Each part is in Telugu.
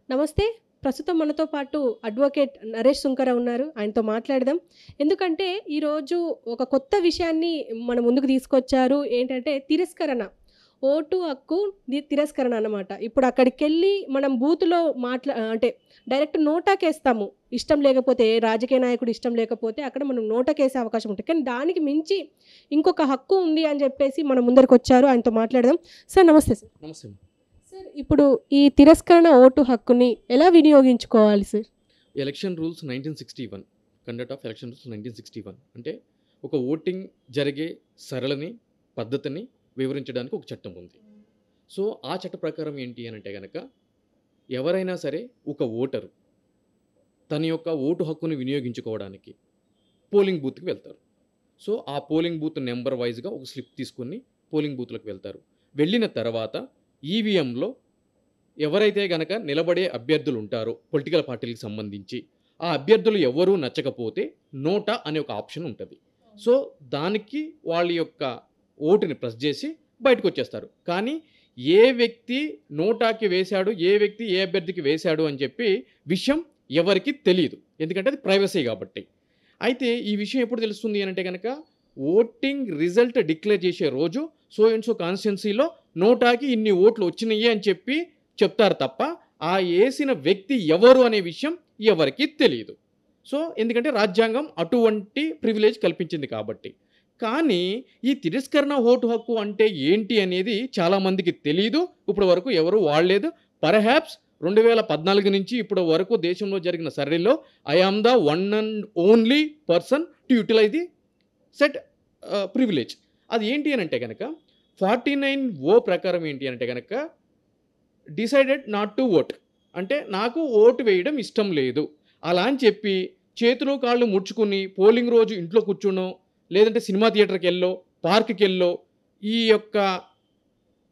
నమస్తే. ప్రస్తుతం మనతో పాటు అడ్వకేట్ నరేష్ సుంకర ఉన్నారు. ఆయనతో మాట్లాడదాం. ఎందుకంటే ఈరోజు ఒక కొత్త విషయాన్ని మన ముందుకు తీసుకొచ్చారు. ఏంటంటే తిరస్కరణ. ఓటు హక్కు తిరస్కరణ అన్నమాట. ఇప్పుడు అక్కడికెళ్ళి మనం బూత్‌లో అంటే డైరెక్ట్ నోటాకేస్తాము. ఇష్టం లేకపోతే ఏ రాజకీయ నాయకుడు ఇష్టం లేకపోతే అక్కడ మనం నోటాకేసే అవకాశం ఉంటది. కానీ దానికి మించి ఇంకొక హక్కు ఉంది అని చెప్పేసి మన ముందరికొచ్చారు. ఆయనతో మాట్లాడదాం. సార్ నమస్తే సార్. నమస్తే. సార్ ఇప్పుడు ఈ తిరస్కరణ ఓటు హక్కుని ఎలా వినియోగించుకోవాలి sir? Election rules 1961 conduct of election rules 1961 అంటే ఒక ఓటింగ్ జరిగే సరళని పద్ధతిని వివరించడానికి ఒక చట్టం ఉంది. సో ఆ చట్ట ప్రకారం ఏంటి అని అంటే కనుక ఎవరైనా సరే ఒక ఓటరు తన యొక్క ఓటు హక్కుని వినియోగించుకోవడానికి పోలింగ్ బూత్కి వెళ్తారు. సో ఆ పోలింగ్ బూత్ నెంబర్ వైజ్గా ఒక స్లిప్ తీసుకుని పోలింగ్ బూత్లకు వెళ్తారు. వెళ్ళిన తర్వాత ఈవీఎంలో ఎవరైతే గనక నిలబడే అభ్యర్థులు ఉంటారో పొలిటికల్ పార్టీలకు సంబంధించి ఆ అభ్యర్థులు ఎవరూ నచ్చకపోతే నోటా అనే ఒక ఆప్షన్ ఉంటుంది. సో దానికి వాళ్ళ యొక్క ఓటుని ప్రెస్ చేసి బయటకు వచ్చేస్తారు. కానీ ఏ వ్యక్తి నోటాకి వేశాడు, ఏ వ్యక్తి ఏ అభ్యర్థికి వేశాడు అని చెప్పి విషయం ఎవరికి తెలియదు. ఎందుకంటే అది ప్రైవసీ కాబట్టి. అయితే ఈ విషయం ఎప్పుడు తెలుస్తుంది అని అంటే కనుక ఓటింగ్ రిజల్ట్ డిక్లేర్ చేసే రోజు సో అండ్ సో కాన్స్టిట్యున్సీలో నోటాకి ఇన్ని ఓట్లు వచ్చినాయి అని చెప్పి చెప్తారు తప్ప ఆ వేసిన వ్యక్తి ఎవరు అనే విషయం ఎవరికి తెలియదు. సో ఎందుకంటే రాజ్యాంగం అటువంటి ప్రివిలేజ్ కల్పించింది కాబట్టి. కానీ ఈ తిరస్కరణ ఓటు హక్కు అంటే ఏంటి అనేది చాలామందికి తెలియదు. ఇప్పటి వరకు ఎవరు వాడలేదు. పర్హాప్స్ 2014 నుంచి ఇప్పటి వరకు దేశంలో జరిగిన సర్వేలో I am the one and only person to utilize the set privilege. అది ఏంటి అని అంటే కనుక 49O ప్రకారం ఏంటి అంటే కనుక డిసైడెడ్ నాట్ టు ఓట్ అంటే నాకు ఓటు వేయడం ఇష్టం లేదు అలా అని చెప్పి చేతులు కాళ్ళు ముడుచుకుని పోలింగ్ రోజు ఇంట్లో కూర్చునో లేదంటే సినిమా థియేటర్కి వెళ్ళో పార్క్కి వెళ్ళో ఈ యొక్క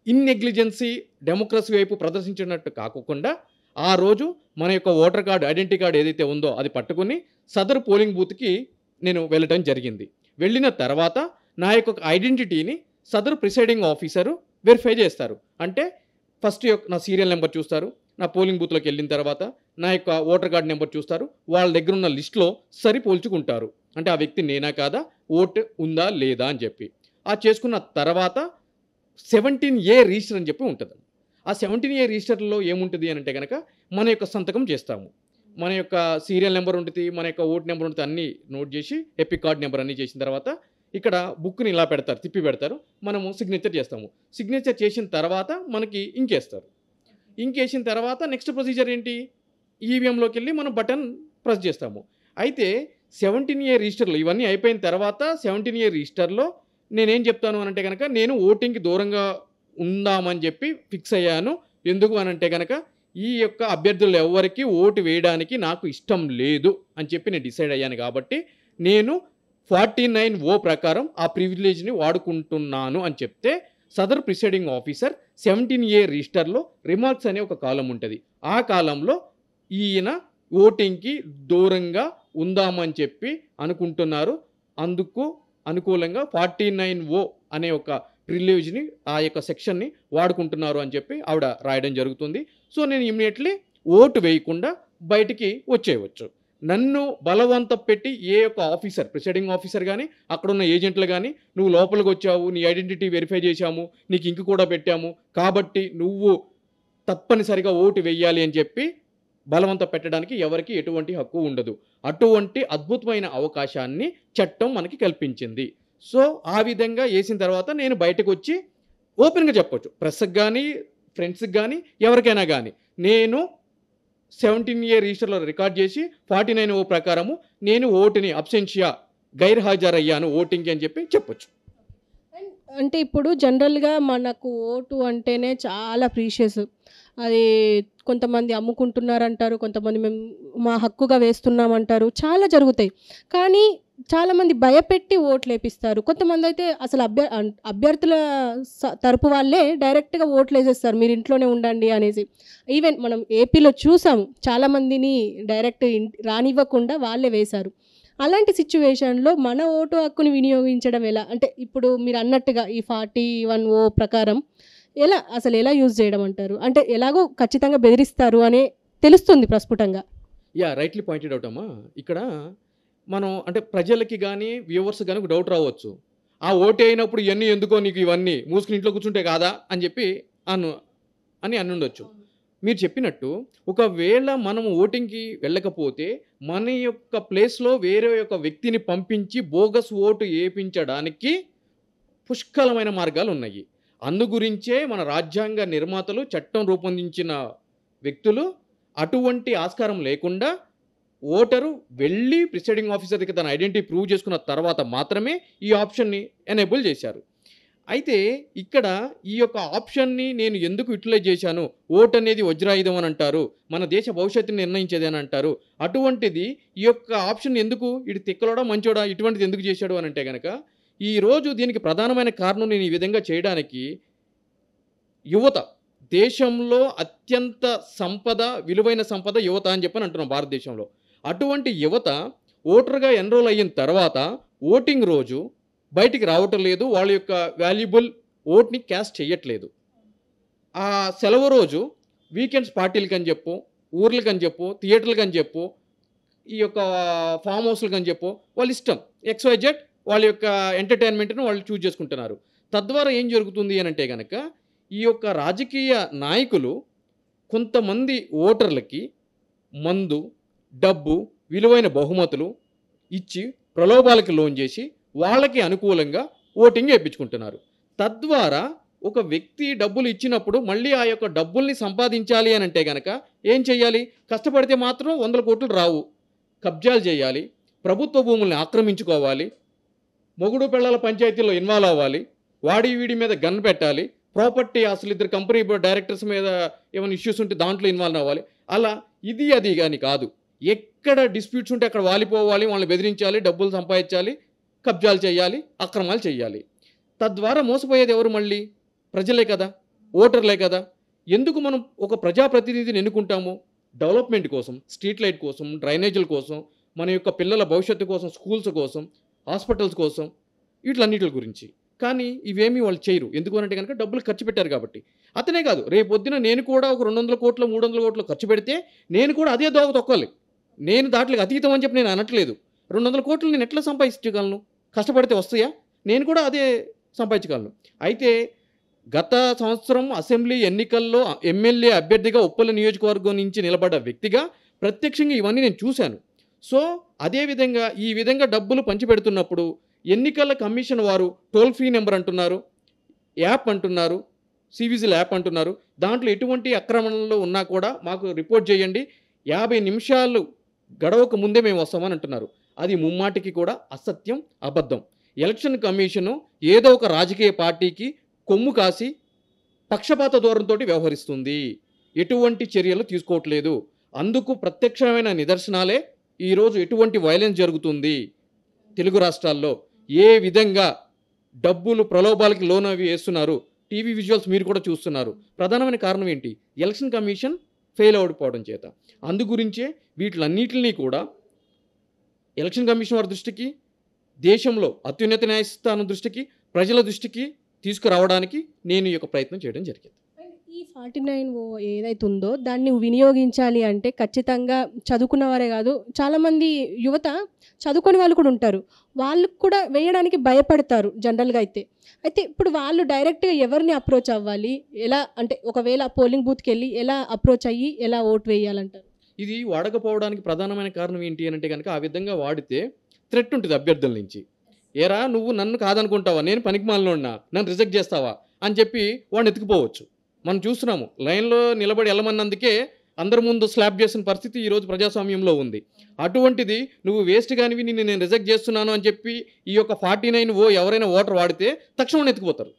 ఇన్నెగ్లిజెన్సీ డెమోక్రసీ వైపు ప్రదర్శించినట్టు కాకుండా ఆ రోజు మన యొక్క ఓటర్ కార్డు ఐడెంటిటీ కార్డు ఏదైతే ఉందో అది పట్టుకుని సదరు పోలింగ్ బూత్కి నేను వెళ్ళటం జరిగింది. వెళ్ళిన తర్వాత నా యొక్క ఐడెంటిటీని సదరు ప్రిసైడింగ్ ఆఫీసరు వెరిఫై చేస్తారు. అంటే ఫస్ట్ నా సీరియల్ నెంబర్ చూస్తారు. నా పోలింగ్ బూత్లోకి వెళ్ళిన తర్వాత నా యొక్క ఓటర్ కార్డు నెంబర్ చూస్తారు. వాళ్ళ దగ్గర ఉన్న లిస్ట్లో సరిపోల్చుకుంటారు. అంటే ఆ వ్యక్తి నేనా కాదా, ఓటు ఉందా లేదా అని చెప్పి. ఆ చేసుకున్న తర్వాత 17A రిజిస్టర్ అని చెప్పి ఉంటుంది. ఆ 17A రిజిస్టర్లో ఏముంటుంది అని అంటే కనుక మన యొక్క సంతకం చేస్తాము. మన యొక్క సీరియల్ నెంబర్ ఉంటుంది, మన యొక్క ఓటు నెంబర్ ఉంటుంది, అన్నీ నోట్ చేసి ఎపిక్ కార్డ్ నెంబర్ అన్నీ చేసిన తర్వాత ఇక్కడ బుక్ని ఇలా పెడతారు, తిప్పి పెడతారు. మనము సిగ్నేచర్ చేస్తాము. సిగ్నేచర్ చేసిన తర్వాత మనకి ఇంకేస్తారు. ఇంకేసిన తర్వాత నెక్స్ట్ ప్రొసీజర్ ఏంటి, ఈవీఎంలోకి వెళ్ళి మనం బటన్ ప్రెస్ చేస్తాము. అయితే 17A రిజిస్టర్లో ఇవన్నీ అయిపోయిన తర్వాత 17A రిజిస్టర్లో నేనేం చెప్తాను అనంటే కనుక నేను ఓటింగ్కి దూరంగా ఉందామని చెప్పి ఫిక్స్ అయ్యాను. ఎందుకు అనంటే కనుక ఈ యొక్క అభ్యర్థులు ఎవరికి ఓటు వేయడానికి నాకు ఇష్టం లేదు అని చెప్పి నేను డిసైడ్ అయ్యాను. కాబట్టి నేను 49O ప్రకారం ఆ ప్రివిలేజ్ని వాడుకుంటున్నాను అని చెప్తే సదర్ ప్రిసైడింగ్ ఆఫీసర్ 17A రిజిస్టర్లో రిమార్క్స్ అనే ఒక కాలం ఉంటుంది. ఆ కాలంలో ఈయన ఓటింగ్కి దూరంగా ఉందామని చెప్పి అనుకుంటున్నారు, అందుకు అనుకూలంగా 49O అనే ఒక ప్రివిలేజ్ని ఆ యొక్క సెక్షన్ని వాడుకుంటున్నారు అని చెప్పి ఆవిడ రాయడం జరుగుతుంది. సో నేను ఇమ్మీడియట్లీ ఓటు వేయకుండా బయటికి వచ్చేయవచ్చు. నన్ను బలవంత పెట్టి ఏ యొక్క ఆఫీసర్ ప్రిసైడింగ్ ఆఫీసర్ కానీ అక్కడున్న ఏజెంట్లు కానీ నువ్వు లోపలికి వచ్చావు, నీ ఐడెంటిటీ వెరిఫై చేశాము, నీకు ఇంకు కూడా పెట్టాము కాబట్టి నువ్వు తప్పనిసరిగా ఓటు వేయాలి అని చెప్పి బలవంత పెట్టడానికి ఎవరికి ఎటువంటి హక్కు ఉండదు. అటువంటి అద్భుతమైన అవకాశాన్ని చట్టం మనకి కల్పించింది. సో ఆ విధంగా వేసిన తర్వాత నేను బయటకు వచ్చి ఓపెన్గా చెప్పొచ్చు, ప్రెస్కి కానీ ఫ్రెండ్స్కి కానీ ఎవరికైనా కానీ నేను 17A రిజిస్టర్లో రికార్డ్ చేసి 49O ప్రకారము నేను ఓటుని అబ్సెన్షియా గైర్హాజరయ్యాను ఓటింగ్కి అని చెప్పి చెప్పొచ్చు. అంటే ఇప్పుడు జనరల్‌గా మనకు ఓటు అంటేనే చాలా ప్రీషియస్. అది కొంతమంది అమ్ముకుంటున్నారంటారు, కొంతమంది మేము మా హక్కుగా వేస్తున్నామంటారు. చాలా జరుగుతాయి. కానీ చాలామంది భయపెట్టి ఓట్లేపిస్తారు. కొంతమందయితే అసలు అభ్యర్థుల తరపు వాళ్ళే డైరెక్ట్‌గా ఓట్లేసేస్తారు. మీరు ఇంట్లోనే ఉండండి అనేసి. ఈవెన్ మనం ఏపీలో చూసాము. చాలామందిని డైరెక్ట్ రానివ్వకుండా వాళ్ళే వేశారు. అలాంటి సిచ్యువేషన్‌లో మన ఓటు హక్కుని వినియోగించడం ఎలా? అంటే ఇప్పుడు మీరు అన్నట్టుగా ఈ 41O ప్రకారం ఎలా యూజ్ చేయడం అంటారు? అంటే ఎలాగో ఖచ్చితంగా బెదిరిస్తారు అనే తెలుస్తుంది ప్రస్ఫుటంగా. రైట్లీ పాయింటెడ్ అవుట్ అమ్మా. ఇక్కడ మనం అంటే ప్రజలకి గానీ, వ్యూవర్స్ గానీ ఒక డౌట్ రావచ్చు. ఆ ఓటే అయినప్పుడు ఇయన్నీ ఎందుకో నీకు ఇవన్నీ మూసుకొని ఇంట్లో కూర్చుంటే కాదా అని చెప్పి అను అని అనుండొచ్చు. మీరు చెప్పినట్టు ఒకవేళ మనం ఓటింగ్‌కి వెళ్ళకపోతే మన యొక్క ప్లేస్‌లో వేరే యొక్క వ్యక్తిని పంపించి బోగస్ ఓటు ఏపించడానికి పుష్కలమైన మార్గాలున్నాయి. అందు గురించే మన రాజ్యాంగ నిర్మాతలు చట్టం రూపొందించిన వ్యక్తులు అటువంటి ఆస్కారం లేకుండా ఓటరు వెళ్ళి ప్రిసైడింగ్ ఆఫీసర్ దగ్గర తన ఐడెంటిటీ ప్రూవ్ చేసుకున్న తర్వాత మాత్రమే ఈ ఆప్షన్‌ని ఎనేబుల్ చేశారు. అయితే ఇక్కడ ఈ యొక్క ఆప్షన్‌ని నేను ఎందుకు యుటిలైజ్ చేశాను? ఓట్ అనేది వజ్రాయుధం అని అంటారు. మన దేశ భవిష్యత్తుని నిర్ణయించేది అని అంటారు. అటువంటిది ఈ యొక్క ఆప్షన్ ఎందుకు ఈడు తిక్కలోడా, మంచోడా ఇటువంటిది ఎందుకు చేశాడు అని అంటే గనక ఈరోజు దీనికి ప్రధానమైన కారణం నేను ఈ విధంగా చేయడానికి యువత దేశంలో అత్యంత సంపద, విలువైన సంపద యువత అని చెప్పని అంటున్నాం భారతదేశంలో. అటువంటి యువత ఓటర్‌గా ఎన్రోల్ అయిన తర్వాత ఓటింగ్ రోజు బయటికి రావటం లేదు. వాళ్ళ యొక్క వాల్యుబుల్ ఓట్‌ని క్యాస్ట్ చేయట్లేదు. ఆ సెలవు రోజు వీకెండ్స్ పార్టీలకని చెప్పు, ఊర్లకని చెప్పు, థియేటర్లకని చెప్పు, ఈ యొక్క ఫామ్ హౌస్‌లకని చెప్పు వాళ్ళ ఇష్టం. XYZ వాళ్ళ యొక్క ఎంటర్‌టైన్‌మెంట్‌ని వాళ్ళు చూజ్ చేసుకుంటున్నారు. తద్వారా ఏం జరుగుతుంది అనంటే గనక ఈ యొక్క రాజకీయ నాయకులు కొంతమంది ఓటర్లకి మందు, డబ్బు, విలువైన బహుమతులు ఇచ్చి ప్రలోభాలకి లోన్ చేసి వాళ్ళకి అనుకూలంగా ఓటింగ్ ఏపించుకుంటున్నారు. తద్వారా ఒక వ్యక్తి డబ్బులు ఇచ్చినప్పుడు మళ్ళీ ఆ యొక్క డబ్బుల్ని సంపాదించాలి అని అంటే గనక ఏం చేయాలి? కష్టపడితే మాత్రం 100 కోట్లు రావు. కబ్జాలు చేయాలి, ప్రభుత్వ భూముల్ని ఆక్రమించుకోవాలి, మొగుడు పిల్లల పంచాయతీల్లో ఇన్వాల్వ్ అవ్వాలి, వాడి వీడి మీద గన్ పెట్టాలి, ప్రాపర్టీ అసలు ఇద్దరు కంపెనీ డైరెక్టర్స్ మీద ఏమైనా ఇష్యూస్ ఉంటే దాంట్లో ఇన్వాల్వ్ అవ్వాలి. అలా ఇది అది కానీ కాదు. ఎక్కడ డిస్ప్యూట్స్ ఉంటే అక్కడ వాలిపోవాలి, వాళ్ళని బెదిరించాలి, డబ్బులు సంపాదించాలి, కబ్జాలు చేయాలి, అక్రమాలు చేయాలి. తద్వారా మోసపోయేది ఎవరు? మళ్ళీ ప్రజలే కదా, ఓటర్లే కదా. ఎందుకు మనం ఒక ప్రజాప్రతినిధిని ఎన్నుకుంటాము? డెవలప్మెంట్ కోసం, స్ట్రీట్ లైట్ కోసం, డ్రైనేజీల కోసం, మన యొక్క పిల్లల భవిష్యత్తు కోసం, స్కూల్స్ కోసం, హాస్పిటల్స్ కోసం, వీటిలన్నిటి గురించి. కానీ ఇవేమీ వాళ్ళు చేయరు. ఎందుకు అంటే కనుక డబ్బులు ఖర్చు పెట్టారు కాబట్టి. అతనే కాదు, రేపొద్దున నేను కూడా ఒక 200 కోట్లు 300 కోట్లు ఖర్చు పెడితే నేను కూడా అదే దోవ తొక్కాలి. నేను దాంట్లోకి అతీతం అని చెప్పి నేను అనట్లేదు. 200 కోట్లు నేను ఎట్లా సంపాదించగలను? కష్టపడితే వస్తాయా? నేను కూడా అదే సంపాదించగలను. అయితే గత సంవత్సరం అసెంబ్లీ ఎన్నికల్లో ఎమ్మెల్యే అభ్యర్థిగా ఉప్పల నియోజకవర్గం నుంచి నిలబడ్డ వ్యక్తిగా ప్రత్యక్షంగా ఇవన్నీ నేను చూశాను. సో అదేవిధంగా ఈ విధంగా డబ్బులు పంచిపెడుతున్నప్పుడు ఎన్నికల కమిషన్ వారు టోల్ ఫ్రీ నెంబర్ అంటున్నారు, యాప్ అంటున్నారు, సివిజిల్ యాప్ అంటున్నారు. దాంట్లో ఎటువంటి అక్రమణలు ఉన్నా కూడా మాకు రిపోర్ట్ చేయండి, 50 నిమిషాలు గడవక ముందే మేము వస్తామని అంటున్నారు. అది ముమ్మాటికి కూడా అసత్యం, అబద్ధం. ఎలక్షన్ కమిషను ఏదో ఒక రాజకీయ పార్టీకి కొమ్ము కాసి పక్షపాత ధోరణితో వ్యవహరిస్తుంది. ఎటువంటి చర్యలు తీసుకోవట్లేదు. అందుకు ప్రత్యక్షమైన నిదర్శనాలే ఈరోజు ఎటువంటి వైలెన్స్ జరుగుతుంది తెలుగు రాష్ట్రాల్లో, ఏ విధంగా డబ్బులు ప్రలోభాలకి లోన్ అవి వేస్తున్నారు. టీవీ విజువల్స్ మీరు కూడా చూస్తున్నారు. ప్రధానమైన కారణం ఏంటి? ఎలక్షన్ కమిషన్ ఫెయిల్ అవడిపోవడం చేత. అందు గురించే వీటిలన్నిటిని కూడా ఎలక్షన్ కమిషన్ వారి దృష్టికి, దేశంలో అత్యున్నత న్యాయస్థానం దృష్టికి, ప్రజల దృష్టికి తీసుకురావడానికి నేను ఈ యొక్క ప్రయత్నం చేయడం జరిగింది. ఈ 49 ఏదైతే ఉందో దాన్ని వినియోగించాలి అంటే ఖచ్చితంగా చదువుకున్న వారే కాదు, చాలామంది యువత చదువుకునే వాళ్ళు కూడా ఉంటారు. వాళ్ళు కూడా వేయడానికి భయపడతారు జనరల్గా అయితే. అయితే ఇప్పుడు వాళ్ళు డైరెక్ట్గా ఎవరిని అప్రోచ్ అవ్వాలి? ఎలా అంటే ఒకవేళ పోలింగ్ బూత్కి వెళ్ళి ఎలా అప్రోచ్ అయ్యి ఎలా ఓటు వేయాలంటారు? ఇది వాడకపోవడానికి ప్రధానమైన కారణం ఏంటి అంటే కనుక ఆ విధంగా వాడితే థ్రెట్ ఉంటుంది అభ్యర్థుల నుంచి. ఏరా నువ్వు నన్ను కాదనుకుంటావా, నేను పనికిమాలినోడినా, నన్ను రిజెక్ట్ చేస్తావా అని చెప్పి వాడిని ఎత్తుకుపోవచ్చు. మనం చూస్తున్నాము, లైన్లో నిలబడి వెళ్ళమన్నందుకే అందరి ముందు స్లాప్ చేసిన పరిస్థితి ఈరోజు ప్రజాస్వామ్యంలో ఉంది. అటువంటిది నువ్వు వేస్ట్ కానివి నిన్ను నేను రిజెక్ట్ చేస్తున్నాను అని చెప్పి ఈ యొక్క 49 ఎవరైనా ఓటర్ వాడితే తక్షణం ఎత్తుకుపోతారు,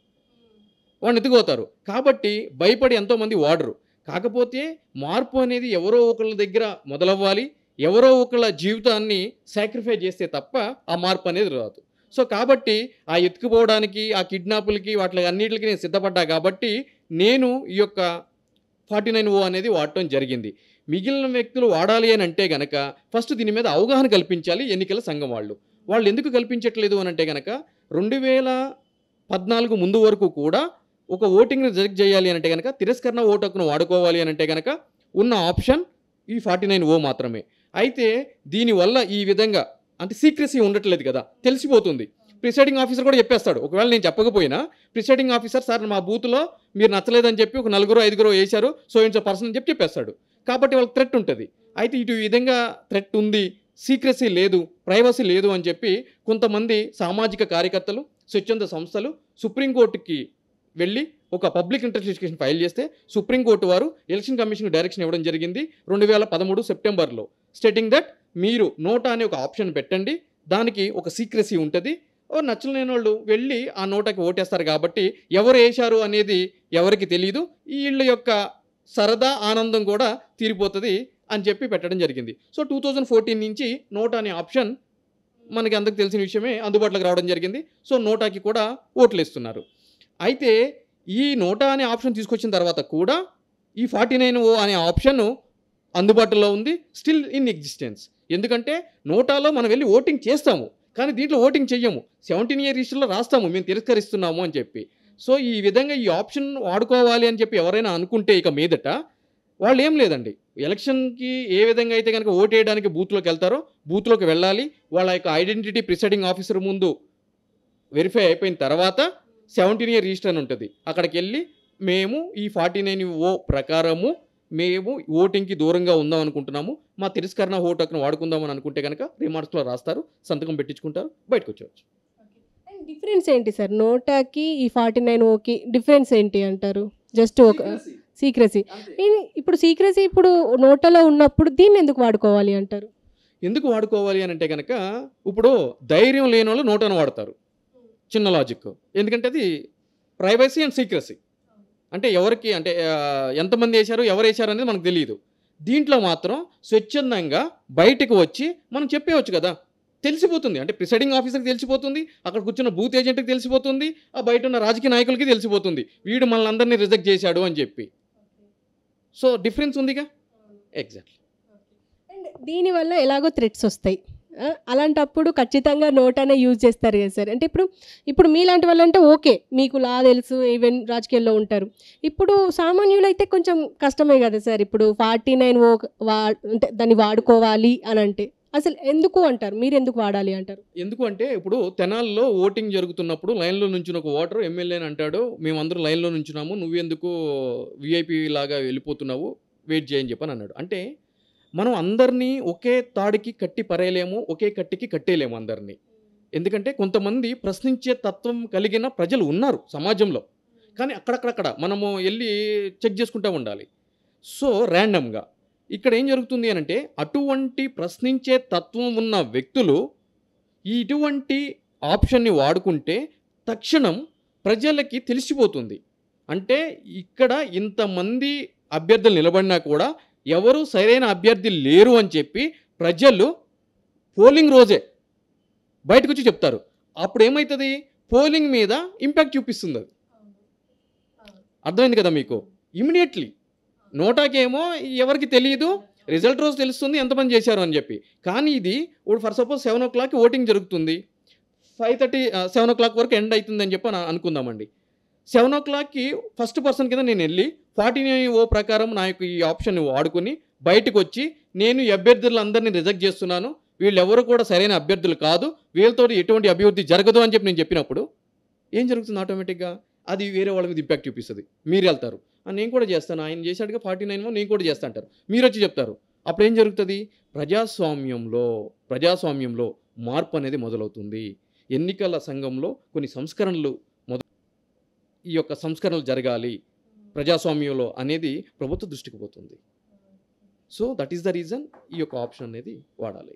వాడిని ఎత్తుకుపోతారు. కాబట్టి భయపడి ఎంతోమంది వాడరు. కాకపోతే మార్పు అనేది ఎవరో ఒకళ్ళ దగ్గర మొదలవ్వాలి, ఎవరో ఒకళ్ళ జీవితాన్ని సాక్రిఫై చేస్తే తప్ప ఆ మార్పు అనేది రాదు. సో కాబట్టి ఆ ఎత్తుకుపోవడానికి, ఆ కిడ్నాపులకి, వాటి అన్నిటికి నేను సిద్ధపడ్డా కాబట్టి నేను ఈ యొక్క 49 అనేది వాడటం జరిగింది. మిగిలిన వ్యక్తులు వాడాలి అని అంటే గనక ఫస్ట్ దీని మీద అవగాహన కల్పించాలి ఎన్నికల సంఘం వాళ్ళు. వాళ్ళు ఎందుకు కల్పించట్లేదు అని అంటే గనక 2014 ముందు వరకు కూడా ఒక ఓటింగ్ని రిజెక్ట్ చేయాలి అంటే కనుక తిరస్కరణ ఓటు హక్కును వాడుకోవాలి అని అంటే కనుక ఉన్న ఆప్షన్ ఈ 49O మాత్రమే. అయితే దీనివల్ల ఈ విధంగా అంటే సీక్రెసీ ఉండట్లేదు కదా, తెలిసిపోతుంది. ప్రిసైడింగ్ ఆఫీసర్ కూడా చెప్పేస్తాడు. ఒకవేళ నేను చెప్పకపోయినా ప్రిసైడింగ్ ఆఫీసర్ సార్ మా బూత్లో మీరు నచ్చలేదని చెప్పి ఒక 4-5 వేశారు, సో ఇంట్లో పర్సన్ అని చెప్పి చెప్పేస్తాడు. కాబట్టి వాళ్ళకి థ్రెట్ ఉంటుంది. అయితే ఇటు ఈ విధంగా థ్రెట్ ఉంది, సీక్రెసీ లేదు, ప్రైవసీ లేదు అని చెప్పి కొంతమంది సామాజిక కార్యకర్తలు, స్వచ్ఛంద సంస్థలు సుప్రీంకోర్టుకి వెళ్ళి ఒక పబ్లిక్ ఇంటర్స్ట్ ఫైల్ చేస్తే సుప్రీంకోర్టు వారు ఎలక్షన్ కమిషన్ డైరెక్షన్ ఇవ్వడం జరిగింది 2013 సెప్టెంబర్లో. స్టేటింగ్ దట్ మీరు నోటా అనే ఒక ఆప్షన్ పెట్టండి, దానికి ఒక సీక్రెసీ ఉంటుంది, నచ్చలేని వాళ్ళు వెళ్ళి ఆ నోటాకి ఓటేస్తారు కాబట్టి ఎవరు వేశారు అనేది ఎవరికి తెలియదు, వీళ్ళ యొక్క సరదా ఆనందం కూడా తీరిపోతుంది అని చెప్పి పెట్టడం జరిగింది. సో 2014 నుంచి నోటా అనే ఆప్షన్ మనకి అందరికి తెలిసిన విషయమే అందుబాటులోకి రావడం జరిగింది. సో నోటాకి కూడా ఓట్లు వేస్తున్నారు. అయితే ఈ నోటా అనే ఆప్షన్ తీసుకొచ్చిన తర్వాత కూడా ఈ 49O అనే ఆప్షన్ అందుబాటులో ఉంది, స్టిల్ ఇన్ ఎగ్జిస్టెన్స్. ఎందుకంటే నోటాలో మనం వెళ్ళి ఓటింగ్ చేస్తాము, కానీ దీంట్లో ఓటింగ్ చెయ్యము, 17A రిజిస్టర్లో రాస్తాము మేము తిరస్కరిస్తున్నాము అని చెప్పి. సో ఈ విధంగా ఈ ఆప్షన్ వాడుకోవాలి అని చెప్పి ఎవరైనా అనుకుంటే ఇక మీదట వాళ్ళు ఏం లేదండి, ఎలక్షన్కి ఏ విధంగా అయితే కనుక ఓటు వేయడానికి బూత్లోకి వెళ్తారో బూత్లోకి వెళ్ళాలి, వాళ్ళ యొక్క ఐడెంటిటీ ప్రిసైడింగ్ ఆఫీసర్ ముందు వెరిఫై అయిపోయిన తర్వాత 17A రిజిస్టర్ అని ఉంటుంది, అక్కడికి వెళ్ళి మేము ఈ 49O ప్రకారము మేము ఓటింగ్కి దూరంగా ఉందాం అనుకుంటున్నాము, మా తిరస్కరణ ఓటు హక్కును వాడుకుందామని అనుకుంటే కనుక రిమార్క్స్లో రాస్తారు, సంతకం పెట్టించుకుంటారు, బయటకు వచ్చేవచ్చు. డిఫరెన్స్ ఏంటి సార్ నోటాకి ఈ 49Oకి డిఫరెన్స్ ఏంటి అంటారు? జస్ట్ ఒక సీక్రెసీ. ఇప్పుడు సీక్రెసీ ఇప్పుడు నోటాలో ఉన్నప్పుడు దీన్ని ఎందుకు వాడుకోవాలి అంటారు? ఎందుకు వాడుకోవాలి అని అంటే కనుక ఇప్పుడు ధైర్యం లేని వాళ్ళు నోటాను వాడతారు, చిన్న లాజిక్. ఎందుకంటే అది ప్రైవసీ అండ్ సీక్రెసీ. అంటే ఎవరికి అంటే ఎంతమంది వేశారు ఎవరు వేశారు అనేది మనకు తెలియదు. దీంట్లో మాత్రం స్వచ్ఛందంగా బయటకు వచ్చి మనం చెప్పేయచ్చు కదా, తెలిసిపోతుంది. అంటే ప్రిసైడింగ్ ఆఫీసర్కి తెలిసిపోతుంది, అక్కడ కూర్చున్న బూత్ ఏజెంట్కి తెలిసిపోతుంది, ఆ బయట ఉన్న రాజకీయ నాయకులకి తెలిసిపోతుంది వీడు మనల్ని అందరినీ రిజెక్ట్ చేశాడు అని చెప్పి. సో డిఫరెన్స్ ఉందిగా. ఎగ్జాక్ట్లీ. అండ్ దీనివల్ల ఎలాగో థ్రెట్స్ వస్తాయి, అలాంటప్పుడు ఖచ్చితంగా నోటానే యూజ్ చేస్తారు కదా సార్. అంటే ఇప్పుడు మీలాంటి వాళ్ళంటే ఓకే, మీకు లా తెలుసు, ఈవెన్ రాజకీయాల్లో ఉంటారు. ఇప్పుడు సామాన్యులు అయితే కొంచెం కష్టమే కదా సార్. ఇప్పుడు 49O అంటే దాన్ని వాడుకోవాలి అని అంటే అసలు ఎందుకు అంటారు, మీరు ఎందుకు వాడాలి అంటారు? ఎందుకు అంటే ఇప్పుడు తెనాల్లో ఓటింగ్ జరుగుతున్నప్పుడు లైన్లో నుంచిన ఒక ఓటర్ ఎమ్మెల్యేని అంటాడు, మేమందరూ లైన్లో నుంచున్నాము, నువ్వెందుకు విఐపి లాగా వెళ్ళిపోతున్నావు, వెయిట్ చేయని చెప్పని అన్నాడు. అంటే మనం అందరినీ ఒకే తాడికి కట్టి పరేయలేము, ఒకే కట్టికి కట్టేయలేము అందరినీ. ఎందుకంటే కొంతమంది ప్రశ్నించే తత్వం కలిగిన ప్రజలు ఉన్నారు సమాజంలో, కానీ అక్కడక్కడక్కడ మనము వెళ్ళి చెక్ చేసుకుంటూ ఉండాలి. సో ర్యాండమ్గా ఇక్కడ ఏం జరుగుతుంది అని అంటే అటువంటి ప్రశ్నించే తత్వం ఉన్న వ్యక్తులు ఇటువంటి ఆప్షన్ని వాడుకుంటే తక్షణం ప్రజలకి తెలిసిపోతుంది. అంటే ఇక్కడ ఇంతమంది అభ్యర్థులు నిలబడినా కూడా ఎవరు సరైన అభ్యర్థి లేరు అని చెప్పి ప్రజలు పోలింగ్ రోజే బయటకు వచ్చి చెప్తారు. అప్పుడు ఏమవుతుంది, పోలింగ్ మీద ఇంపాక్ట్ చూపిస్తుంది. అది అర్థమైంది కదా మీకు. ఇమీడియట్లీ నోటాకేమో ఎవరికి తెలియదు, రిజల్ట్ రోజు తెలుస్తుంది ఎంతమంది చేశారు అని చెప్పి. కానీ ఇది ఇప్పుడు ఫర్ సపోజ్ 7 o'clock ఓటింగ్ జరుగుతుంది, 5:30 7 o'clock వరకు ఎండ్ అవుతుంది అని చెప్పి అనుకుందామండి. 7 o'clockకి ఫస్ట్ పర్సన్ కింద నేను వెళ్ళి 49O ప్రకారం నా యొక్క ఈ ఆప్షన్ వాడుకుని బయటకు వచ్చి నేను ఈ అభ్యర్థులందరినీ రిజెక్ట్ చేస్తున్నాను, వీళ్ళు ఎవరు కూడా సరైన అభ్యర్థులు కాదు, వీళ్ళతో ఎటువంటి అభివృద్ధి జరగదు అని చెప్పి నేను చెప్పినప్పుడు ఏం జరుగుతుంది, ఆటోమేటిక్గా అది వేరే వాళ్ళ మీద ఇంపాక్ట్ చూపిస్తుంది. మీరు వెళ్తారు, నేను కూడా చేస్తాను, ఆయన చేశాడుగా 49 నేను కూడా చేస్తా అంటారు, మీరు వచ్చి చెప్తారు. అప్పుడు ఏం జరుగుతుంది, ప్రజాస్వామ్యంలో మార్పు అనేది మొదలవుతుంది. ఎన్నికల సంఘంలో కొన్ని సంస్కరణలు ఈ యొక్క సంస్కరణలు జరగాలి ప్రజాస్వామ్యంలో అనేది ప్రభుత్వ దృష్టికి పోతుంది. So that is the reason ఈ యొక్క ఆప్షన్ అనేది వాడాలి.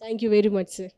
Thank you very much sir.